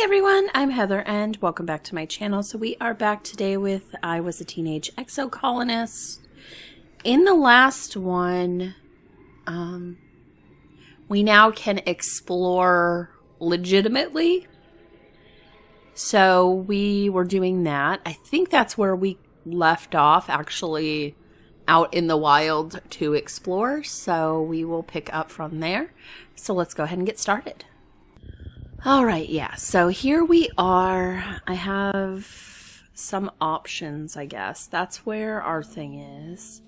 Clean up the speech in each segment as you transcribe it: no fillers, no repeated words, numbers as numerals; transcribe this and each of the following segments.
Hey everyone, I'm Heather and welcome back to my channel. So we are back today with I Was a Teenage Exocolonist. In the last one, we now can explore legitimately. So we were doing that. I think that's where we left off, actually out in the wild to explore. So we will pick up from there. So let's go ahead and get started. All right, yeah, so here we are. I have some options, I guess. That's where our thing is.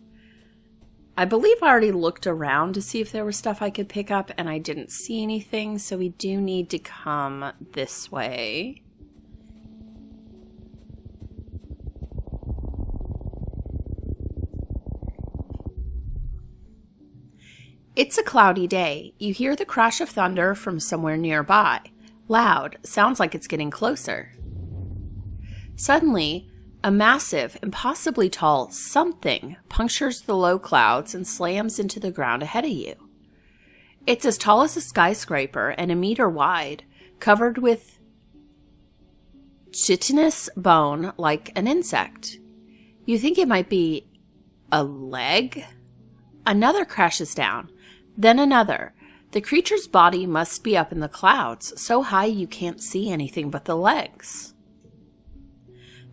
I believe I already looked around to see if there was stuff I could pick up, and I didn't see anything, so we do need to come this way. It's a cloudy day. You hear the crash of thunder from somewhere nearby. Loud, sounds like it's getting closer. Suddenly, a massive, impossibly tall something punctures the low clouds and slams into the ground ahead of you. It's as tall as a skyscraper and a meter wide, covered with chitinous bone like an insect. You think it might be a leg? Another crashes down, then another. The creature's body must be up in the clouds, so high you can't see anything but the legs.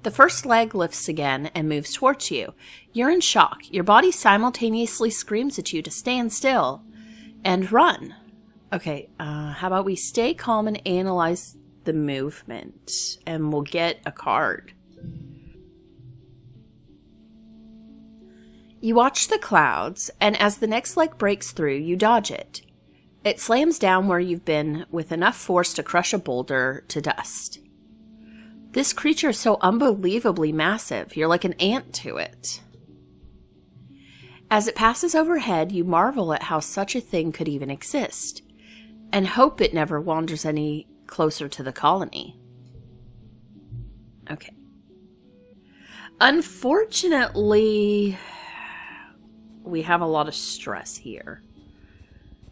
The first leg lifts again and moves towards you. You're in shock. Your body simultaneously screams at you to stand still and run. Okay, how about we stay calm and analyze the movement, and we'll get a card. You watch the clouds, and as the next leg breaks through, you dodge it. It slams down where you've been with enough force to crush a boulder to dust. This creature is so unbelievably massive, you're like an ant to it. As it passes overhead, you marvel at how such a thing could even exist, and hope it never wanders any closer to the colony. Okay. Unfortunately, we have a lot of stress here.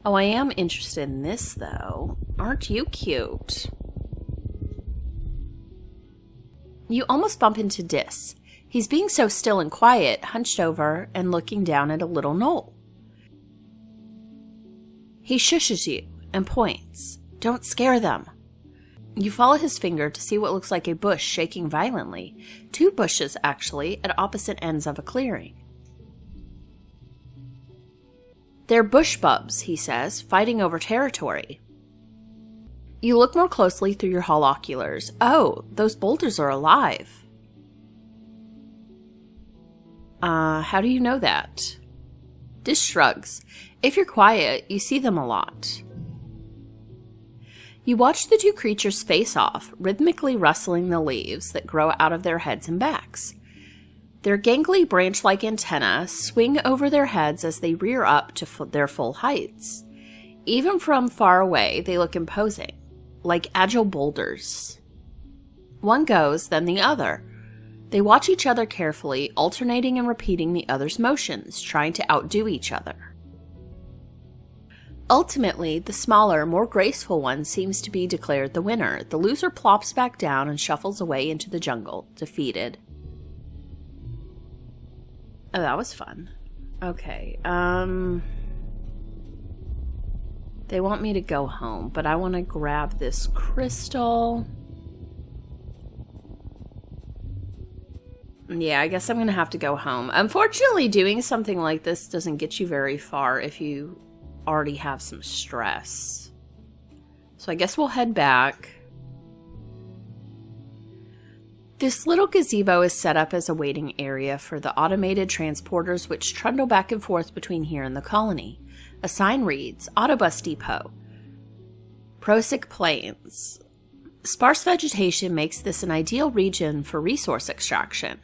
Oh, I am interested in this, though. Aren't you cute? You almost bump into Dis. He's being so still and quiet, hunched over and looking down at a little knoll. He shushes you and points. Don't scare them. You follow his finger to see what looks like a bush shaking violently. Two bushes, actually, at opposite ends of a clearing. They're bush bubs, he says, fighting over territory. You look more closely through your holoculars. Oh, those boulders are alive. How do you know that? Dis shrugs. If you're quiet, you see them a lot. You watch the two creatures face off, rhythmically rustling the leaves that grow out of their heads and backs. Their gangly branch-like antennae swing over their heads as they rear up to their full heights. Even from far away, they look imposing, like agile boulders. One goes, then the other. They watch each other carefully, alternating and repeating the other's motions, trying to outdo each other. Ultimately, the smaller, more graceful one seems to be declared the winner. The loser plops back down and shuffles away into the jungle, defeated. Oh, that was fun. Okay, they want me to go home, but I want to grab this crystal. Yeah, I guess I'm going to have to go home. Unfortunately, doing something like this doesn't get you very far if you already have some stress. So I guess we'll head back. This little gazebo is set up as a waiting area for the automated transporters which trundle back and forth between here and the colony. A sign reads, Autobus Depot, Prosic Plains. Sparse vegetation makes this an ideal region for resource extraction.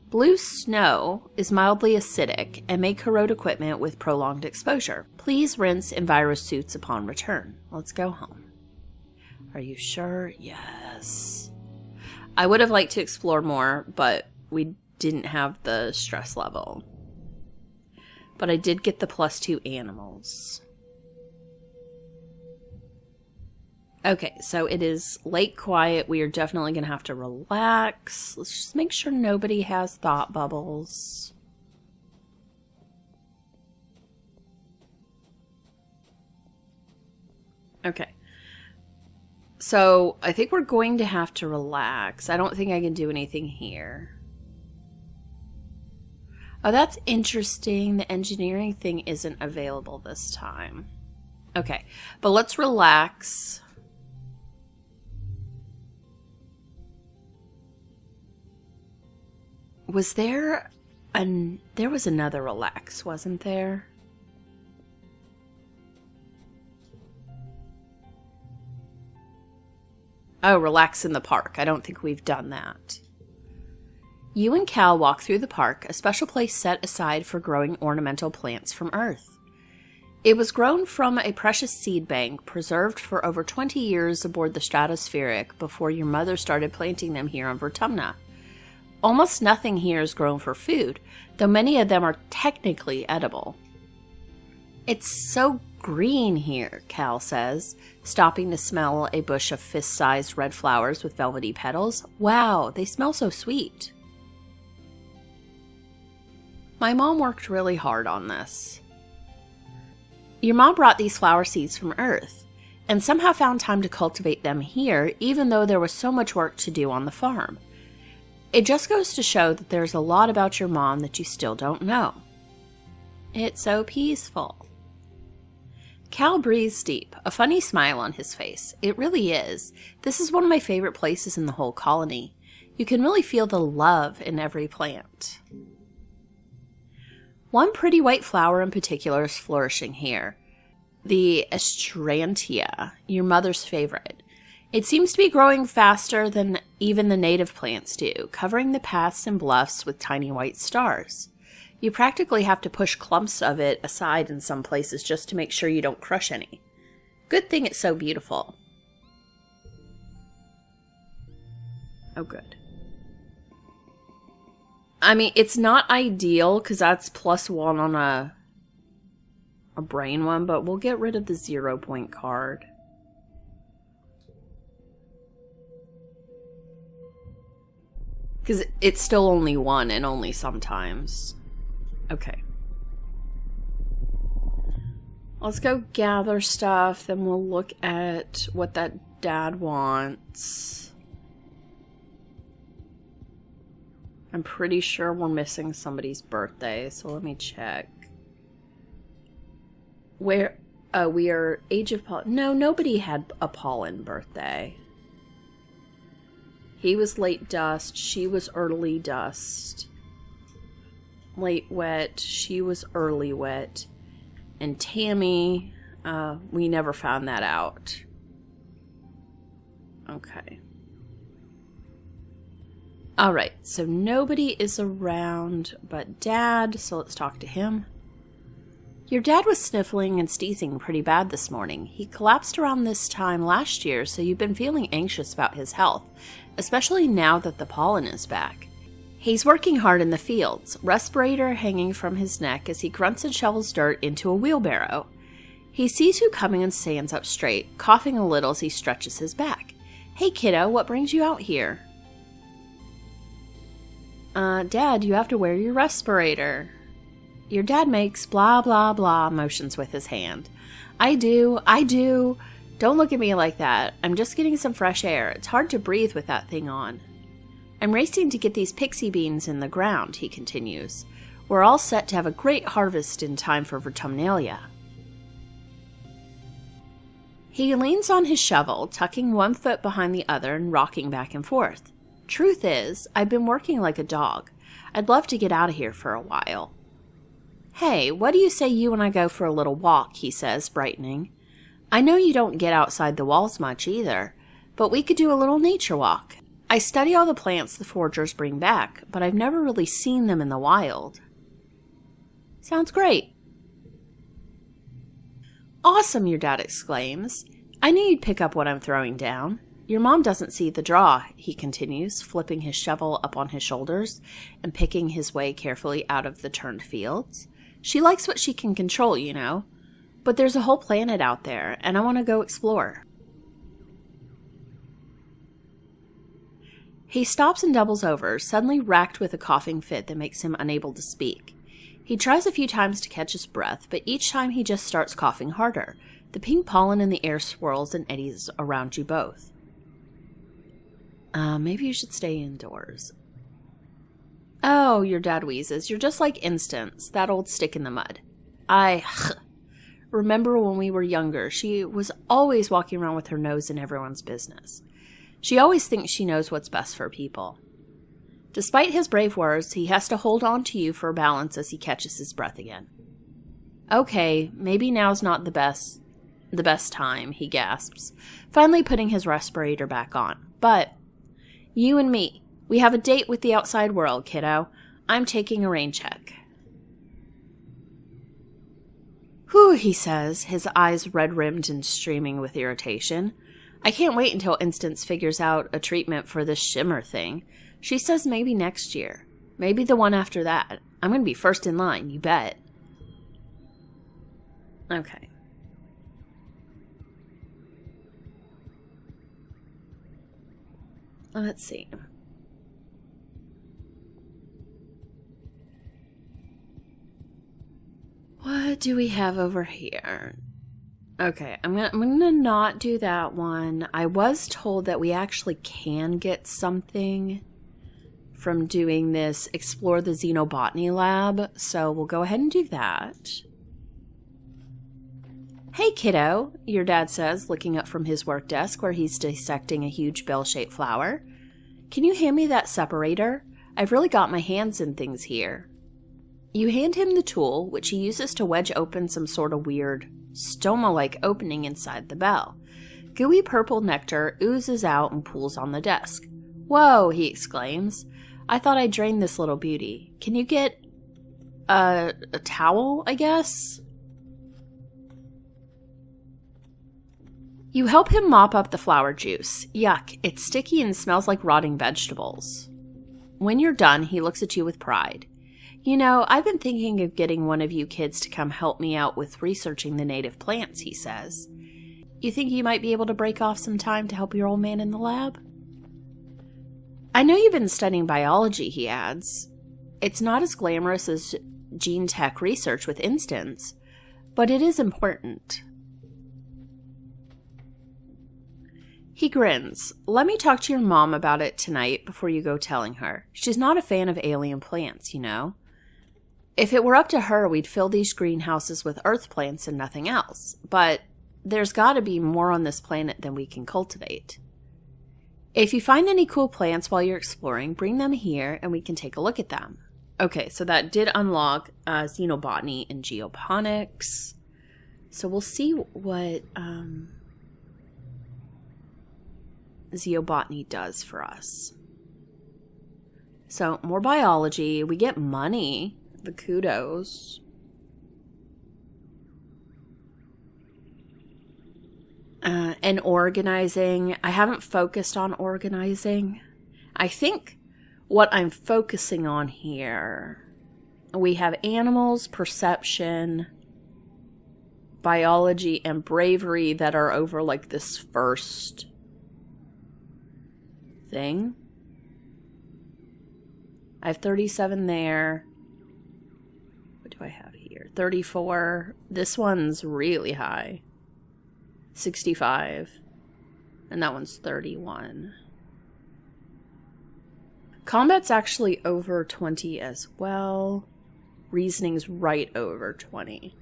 Blue snow is mildly acidic and may corrode equipment with prolonged exposure. Please rinse Enviro suits upon return. Let's go home. Are you sure? Yes. I would have liked to explore more, but we didn't have the stress level. But I did get the +2 animals. Okay, so it is late quiet. We are definitely going to have to relax. Let's just make sure nobody has thought bubbles. Okay. So I think we're going to have to relax. I don't think I can do anything here. Oh, that's interesting. The engineering thing isn't available this time. Okay, but let's relax. Was there there was another relax, wasn't there? Oh, relax in the park. I don't think we've done that. You and Cal walk through the park, a special place set aside for growing ornamental plants from Earth. It was grown from a precious seed bank preserved for over 20 years aboard the Stratospheric before your mother started planting them here on Vertumna. Almost nothing here is grown for food, though many of them are technically edible. It's so green here, Cal says, stopping to smell a bush of fist-sized red flowers with velvety petals. Wow, they smell so sweet. My mom worked really hard on this. Your mom brought these flower seeds from Earth, and somehow found time to cultivate them here, even though there was so much work to do on the farm. It just goes to show that there's a lot about your mom that you still don't know. It's so peaceful. Cal breathes deep, a funny smile on his face. It really is. This is one of my favorite places in the whole colony. You can really feel the love in every plant. One pretty white flower in particular is flourishing here. The Estrantia, your mother's favorite. It seems to be growing faster than even the native plants do, covering the paths and bluffs with tiny white stars. You practically have to push clumps of it aside in some places just to make sure you don't crush any. Good thing it's so beautiful. Oh, good. I mean, it's not ideal because that's +1 on a brain one, but we'll get rid of the 0-point card. Because it's still only 1 and only sometimes. Okay. Let's go gather stuff, then we'll look at what that dad wants. I'm pretty sure we're missing somebody's birthday, so let me check. Where, we are Age of Pollen. No, nobody had a Pollen birthday. He was late dust, she was early dust. Late wet, she was early wet. And Tammy, we never found that out. Okay. Alright, so nobody is around but Dad, so let's talk to him. Your dad was sniffling and sneezing pretty bad this morning. He collapsed around this time last year, so you've been feeling anxious about his health, especially now that the pollen is back. He's working hard in the fields, respirator hanging from his neck as he grunts and shovels dirt into a wheelbarrow. He sees you coming and stands up straight, coughing a little as he stretches his back. Hey kiddo, what brings you out here? Dad, you have to wear your respirator. Your dad makes blah blah blah motions with his hand. I do. Don't look at me like that. I'm just getting some fresh air. It's hard to breathe with that thing on. I'm racing to get these pixie beans in the ground, he continues. We're all set to have a great harvest in time for Vertumnalia. He leans on his shovel, tucking one foot behind the other and rocking back and forth. Truth is, I've been working like a dog. I'd love to get out of here for a while. Hey, what do you say you and I go for a little walk, he says, brightening. I know you don't get outside the walls much either, but we could do a little nature walk. I study all the plants the foragers bring back, but I've never really seen them in the wild. Sounds great. Awesome, your dad exclaims. I knew you'd pick up what I'm throwing down. Your mom doesn't see the draw, he continues, flipping his shovel up on his shoulders and picking his way carefully out of the turned fields. She likes what she can control, you know. But there's a whole planet out there, and I want to go explore. He stops and doubles over, suddenly racked with a coughing fit that makes him unable to speak. He tries a few times to catch his breath, but each time he just starts coughing harder. The pink pollen in the air swirls and eddies around you both. Maybe you should stay indoors. Oh, your dad wheezes. You're just like Instance, that old stick in the mud. I remember when we were younger, she was always walking around with her nose in everyone's business. She always thinks she knows what's best for people. Despite his brave words, he has to hold on to you for balance as he catches his breath again. Okay, maybe now's not the best time, he gasps, finally putting his respirator back on. But you and me, we have a date with the outside world, kiddo. I'm taking a rain check. Whew, he says, his eyes red-rimmed and streaming with irritation. I can't wait until Instance figures out a treatment for this shimmer thing. She says maybe next year. Maybe the one after that. I'm going to be first in line, you bet. Okay. Let's see. What do we have over here? Okay, I'm gonna not do that one. I was told that we actually can get something from doing this Explore the Xenobotany Lab, so we'll go ahead and do that. Hey, kiddo, your dad says, looking up from his work desk where he's dissecting a huge bell-shaped flower. Can you hand me that separator? I've really got my hands in things here. You hand him the tool, which he uses to wedge open some sort of weird stoma-like opening inside the bell. Gooey purple nectar oozes out and pools on the desk. Whoa, he exclaims. I thought I drained this little beauty. Can you get a towel, I guess? You help him mop up the flower juice. Yuck, it's sticky and smells like rotting vegetables. When you're done, he looks at you with pride. You know, I've been thinking of getting one of you kids to come help me out with researching the native plants, he says. You think you might be able to break off some time to help your old man in the lab? I know you've been studying biology, he adds. It's not as glamorous as gene tech research with Instance, but it is important. He grins. Let me talk to your mom about it tonight before you go telling her. She's not a fan of alien plants, you know. If it were up to her, we'd fill these greenhouses with earth plants and nothing else. But there's got to be more on this planet than we can cultivate. If you find any cool plants while you're exploring, bring them here and we can take a look at them. Okay, so that did unlock xenobotany and geoponics. So we'll see what xenobotany does for us. So more biology. We get money. The kudos. And organizing. I haven't focused on organizing. I think what I'm focusing on here, we have animals, perception, biology, and bravery that are over like this first thing. I have 37 there. What do I have here? 34. This one's really high. 65. And that one's 31. Combat's actually over 20 as well. Reasoning's right over 20.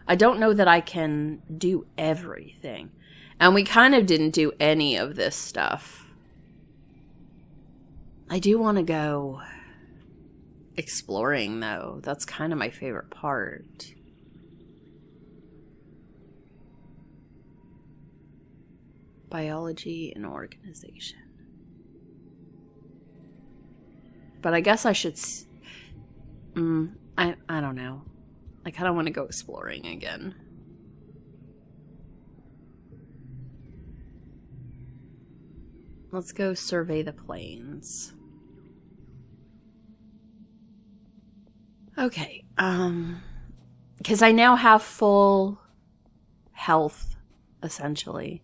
I don't know that I can do everything. And we kind of didn't do any of this stuff. I do want to go exploring, though. That's kind of my favorite part. Biology and organization. But I guess I should... I don't know. I kind of want to go exploring again. Let's go survey the plains. Okay, because I now have full health, essentially.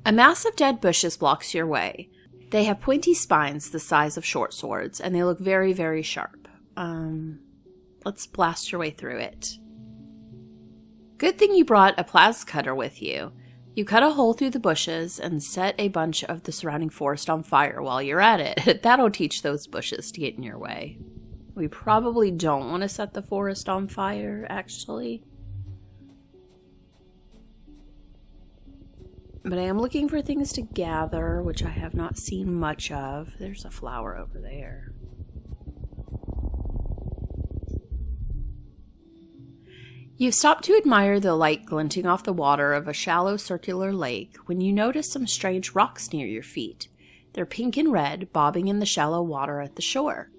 A mass of dead bushes blocks your way. They have pointy spines the size of short swords, and they look very, very sharp. Let's blast your way through it. Good thing you brought a plas cutter with you. You cut a hole through the bushes and set a bunch of the surrounding forest on fire while you're at it. That'll teach those bushes to get in your way. We probably don't want to set the forest on fire, actually. But I am looking for things to gather, which I have not seen much of. There's a flower over there. You've stopped to admire the light glinting off the water of a shallow circular lake when you notice some strange rocks near your feet. They're pink and red, bobbing in the shallow water at the shore.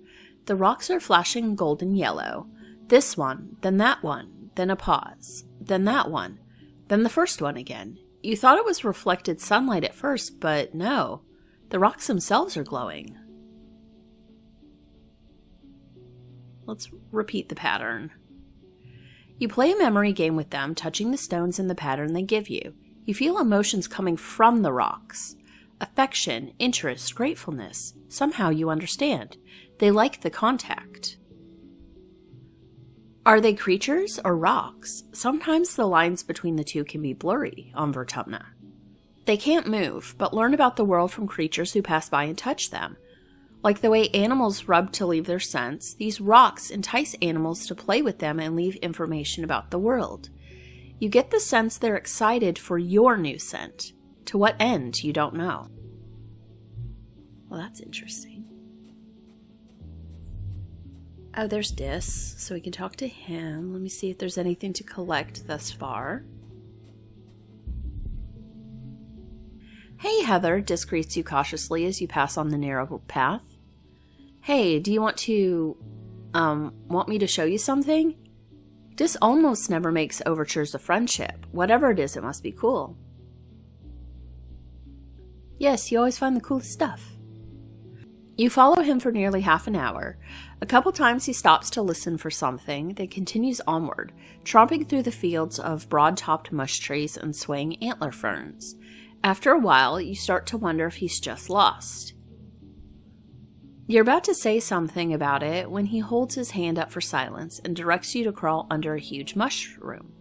The rocks are flashing golden yellow. This one, then that one, then a pause, then that one, then the first one again. You thought it was reflected sunlight at first, but no. The rocks themselves are glowing. Let's repeat the pattern. You play a memory game with them, touching the stones in the pattern they give you. You feel emotions coming from the rocks. Affection, interest, gratefulness. Somehow you understand. They like the contact. Are they creatures or rocks? Sometimes the lines between the two can be blurry on Vertumna. They can't move, but learn about the world from creatures who pass by and touch them. Like the way animals rub to leave their scents, these rocks entice animals to play with them and leave information about the world. You get the sense they're excited for your new scent. To what end, you don't know. Well, that's interesting. Oh, there's Dis, so we can talk to him. Let me see if there's anything to collect thus far. Hey, Heather, Dis greets you cautiously as you pass on the narrow path. Hey, do you want me to show you something? Dis almost never makes overtures of friendship. Whatever it is, it must be cool. Yes, you always find the coolest stuff. You follow him for nearly half an hour. A couple times he stops to listen for something, then continues onward, tromping through the fields of broad-topped mush trees and swaying antler ferns. After a while, you start to wonder if he's just lost. You're about to say something about it when he holds his hand up for silence and directs you to crawl under a huge mushroom.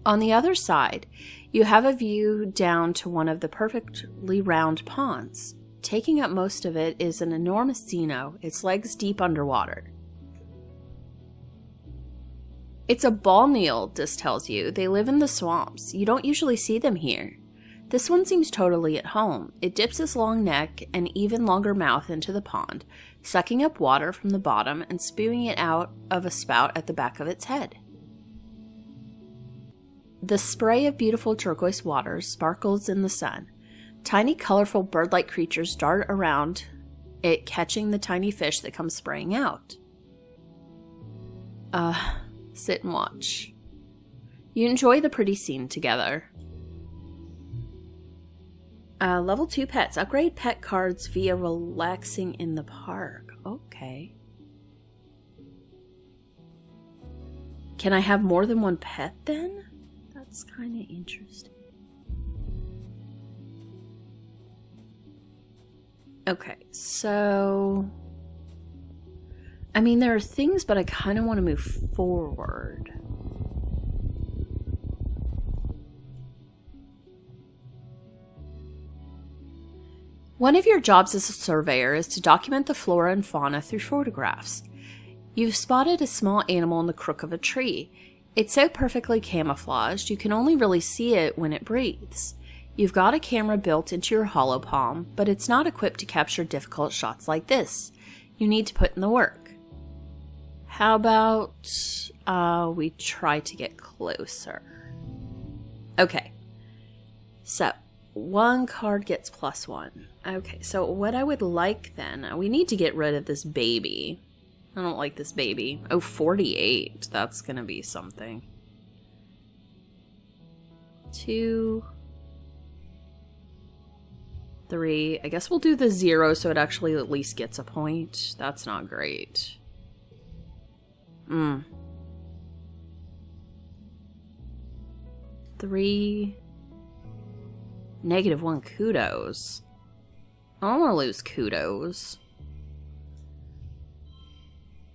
On the other side, you have a view down to one of the perfectly round ponds. Taking up most of it is an enormous Xeno, its legs deep underwater. It's a balneal, Dis tells you. They live in the swamps. You don't usually see them here. This one seems totally at home. It dips its long neck and even longer mouth into the pond, sucking up water from the bottom and spewing it out of a spout at the back of its head. The spray of beautiful turquoise water sparkles in the sun. Tiny, colorful, bird-like creatures dart around it, catching the tiny fish that come spraying out. Sit and watch. You enjoy the pretty scene together. Level 2 pets. Upgrade pet cards via relaxing in the park. Okay. Can I have more than one pet then? That's kind of interesting. Okay, so... I mean, there are things, but I kind of want to move forward. One of your jobs as a surveyor is to document the flora and fauna through photographs. You've spotted a small animal in the crook of a tree. It's so perfectly camouflaged, you can only really see it when it breathes. You've got a camera built into your hollow palm, but it's not equipped to capture difficult shots like this. You need to put in the work. How about we try to get closer? Okay, so one card gets +1. Okay, so what I would like then, we need to get rid of this baby. I don't like this baby. Oh, 48. That's gonna be something. 2, 3. I guess we'll do the 0 so it actually at least gets a point. That's not great. 3. -1 kudos. I don't want to lose kudos.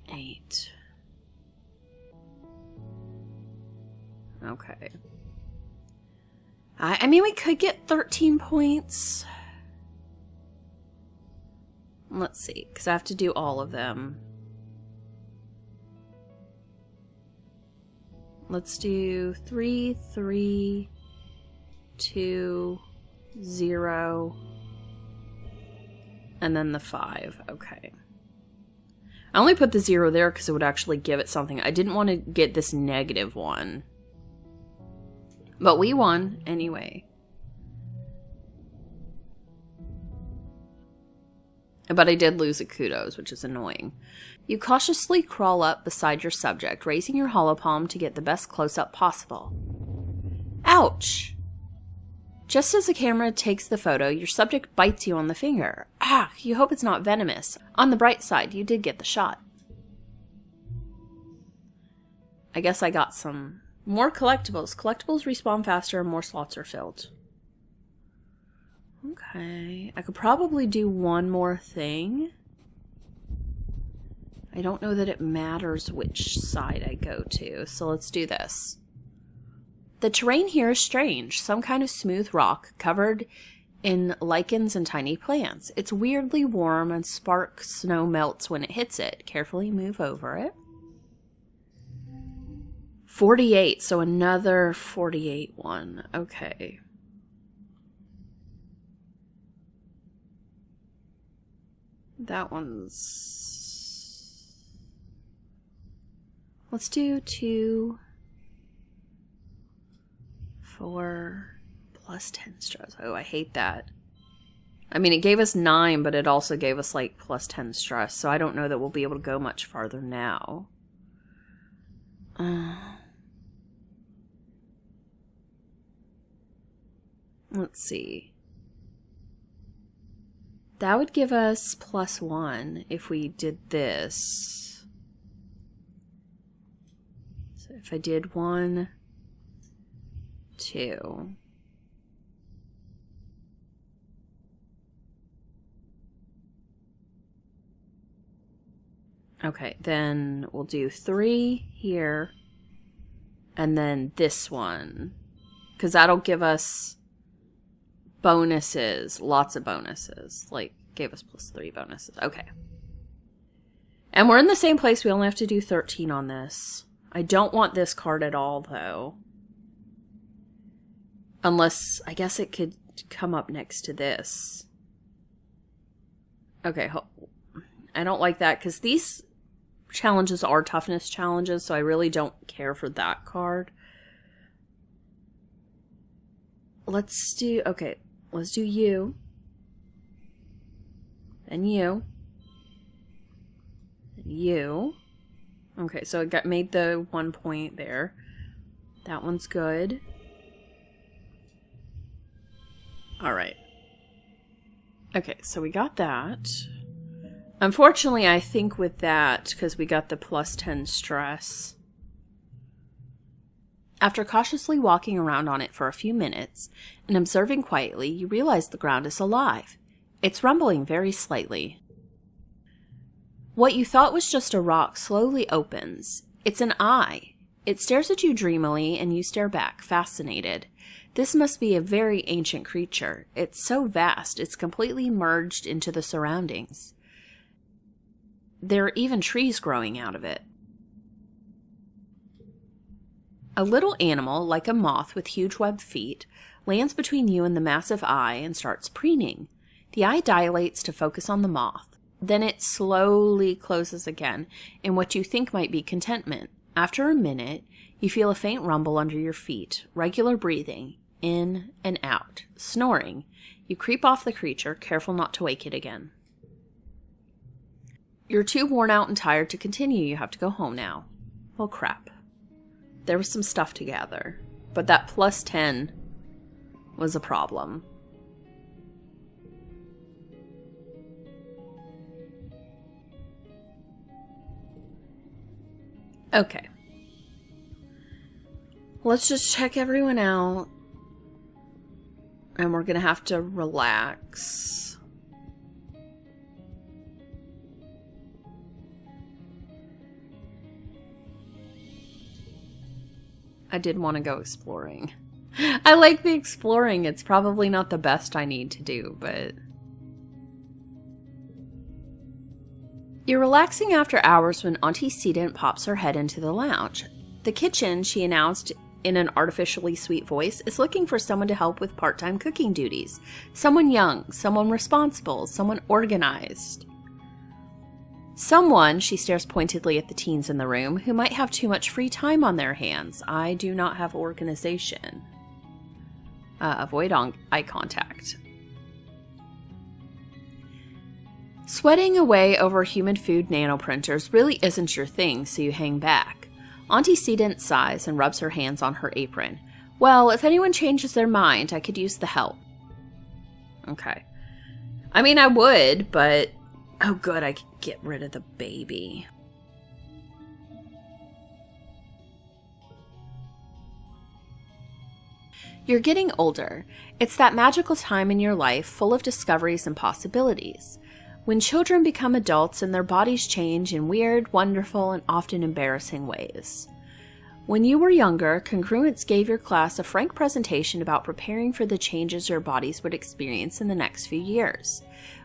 8. Okay. I mean, we could get 13 points. Let's see, because I have to do all of them. Let's do 3, 3, 2, 0, and then the 5. Okay. I only put the 0 there because it would actually give it something. I didn't want to get this -1. But we won anyway. But I did lose a kudos, which is annoying. You cautiously crawl up beside your subject, raising your hollow palm to get the best close-up possible. Ouch! Just as the camera takes the photo, your subject bites you on the finger. Ah, you hope it's not venomous. On the bright side, you did get the shot. I guess I got some more collectibles. Collectibles respawn faster and more slots are filled. Okay, I could probably do one more thing. I don't know that it matters which side I go to, so let's do this. The terrain here is strange, some kind of smooth rock covered in lichens and tiny plants. It's weirdly warm and spark snow melts when it hits it. Carefully move over it. 48, so another 48 one. Okay. That one's... Let's do 2, 4, plus 10 stress. Oh, I hate that. I mean, it gave us 9, but it also gave us, like, plus 10 stress, so I don't know that we'll be able to go much farther now. Let's see. That would give us plus 1 if we did this. So if I did 1, 2. Okay, then we'll do 3 here. And then this one. Because that'll give us bonuses. Lots of bonuses. Like, gave us plus 3 bonuses. Okay. And we're in the same place. We only have to do 13 on this. I don't want this card at all, though. Unless, I guess it could come up next to this. Okay, I don't like that, because these challenges are toughness challenges, so I really don't care for that card. Let's do, okay, let's do you. And you. And you. Okay, so it made the 1 point there. That one's good. Alright. Okay, so we got that. Unfortunately, I think with that, because we got the plus 10 stress. After cautiously walking around on it for a few minutes and observing quietly, you realize the ground is alive. It's rumbling very slightly. What you thought was just a rock slowly opens. It's an eye. It stares at you dreamily, and you stare back, fascinated. This must be a very ancient creature. It's so vast, it's completely merged into the surroundings. There are even trees growing out of it. A little animal, like a moth with huge webbed feet, lands between you and the massive eye and starts preening. The eye dilates to focus on the moth. Then it slowly closes again in what you think might be contentment. After a minute, you feel a faint rumble under your feet, regular breathing, in and out, snoring. You creep off the creature, careful not to wake it again. You're too worn out and tired to continue. You have to go home now. Well, crap. There was some stuff to gather, but that plus 10 was a problem. Okay. Let's just check everyone out. And we're going to have to relax. I did want to go exploring. I like the exploring. It's probably not the best I need to do, but... You're relaxing after hours when Auntie Sedent pops her head into the lounge. The kitchen, she announced in an artificially sweet voice, is looking for someone to help with part-time cooking duties. Someone young, someone responsible, someone organized. Someone, she stares pointedly at the teens in the room, who might have too much free time on their hands. I do not have organization. Avoid eye contact. Sweating away over human food nanoprinters really isn't your thing, so you hang back. Auntie Sedent sighs and rubs her hands on her apron. Well, if anyone changes their mind, I could use the help. Okay. I mean, I would, but... Oh, good, I could get rid of the baby. You're getting older. It's that magical time in your life full of discoveries and possibilities. When children become adults and their bodies change in weird, wonderful, and often embarrassing ways. When you were younger, Congruence gave your class a frank presentation about preparing for the changes your bodies would experience in the next few years.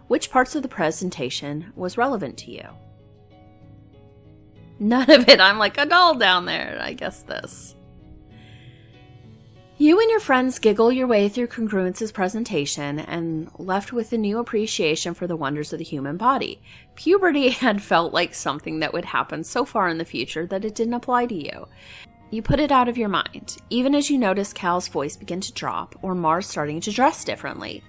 Which parts of the presentation was relevant to you? None of it. I'm like a doll down there. I guess this. You and your friends giggle your way through Congruence's presentation and left with a new appreciation for the wonders of the human body. Puberty had felt like something that would happen so far in the future that it didn't apply to you. You put it out of your mind, even as you notice Cal's voice begin to drop or Mars starting to dress differently.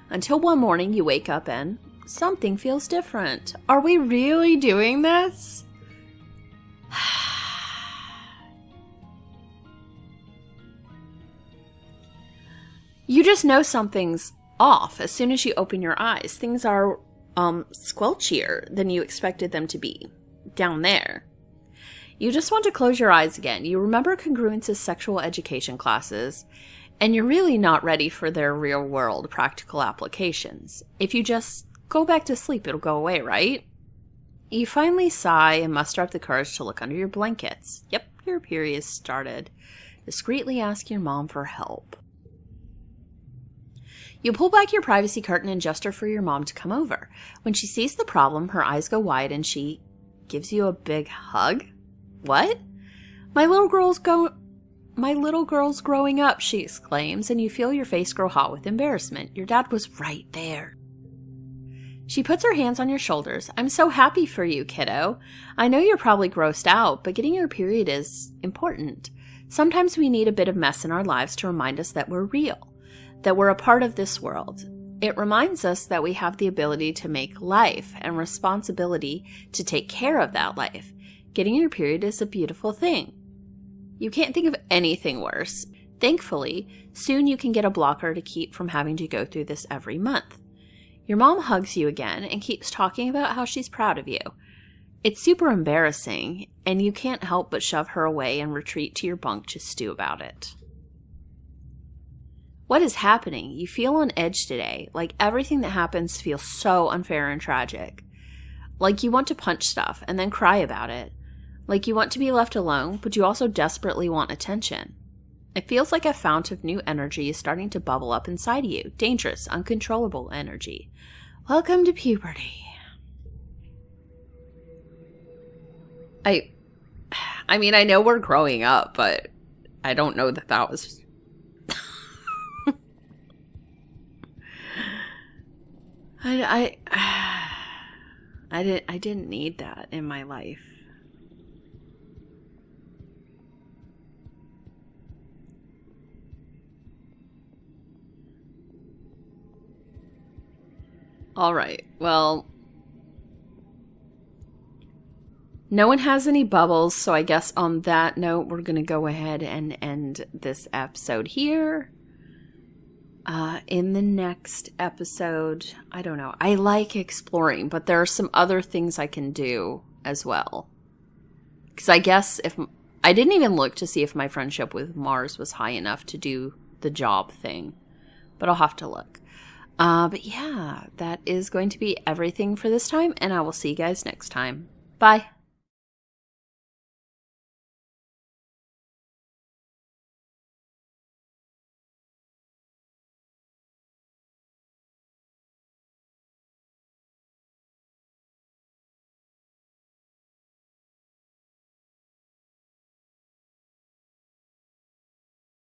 Until one morning you wake up and something feels different. Are we really doing this? You just know something's off as soon as you open your eyes. Things are squelchier than you expected them to be down there. You just want to close your eyes again. You remember Congruence's sexual education classes, and you're really not ready for their real-world practical applications. If you just go back to sleep, it'll go away, right? You finally sigh and muster up the courage to look under your blankets. Yep, your period started. Discreetly ask your mom for help. You pull back your privacy curtain and gesture for your mom to come over. When she sees the problem, her eyes go wide and she gives you a big hug. What? My little girl's growing up, she exclaims, and you feel your face grow hot with embarrassment. Your dad was right there. She puts her hands on your shoulders. I'm so happy for you, kiddo. I know you're probably grossed out, but getting your period is important. Sometimes we need a bit of mess in our lives to remind us that we're real, that we're a part of this world. It reminds us that we have the ability to make life and responsibility to take care of that life. Getting your period is a beautiful thing. You can't think of anything worse. Thankfully, soon you can get a blocker to keep from having to go through this every month. Your mom hugs you again and keeps talking about how she's proud of you. It's super embarrassing, and you can't help but shove her away and retreat to your bunk to stew about it. What is happening? You feel on edge today, like everything that happens feels so unfair and tragic. Like you want to punch stuff and then cry about it. Like you want to be left alone, but you also desperately want attention. It feels like a fount of new energy is starting to bubble up inside of you. Dangerous, uncontrollable energy. Welcome to puberty. I mean, I know we're growing up, but I don't know that was... I didn't need that in my life. All right, well, no one has any bubbles, so I guess on that note, we're going to go ahead and end this episode here. In the next episode, I don't know, I like exploring, but there are some other things I can do as well. Because I guess I didn't even look to see if my friendship with Mars was high enough to do the job thing. but I'll have to look. But yeah, that is going to be everything for this time, and I will see you guys next time. Bye.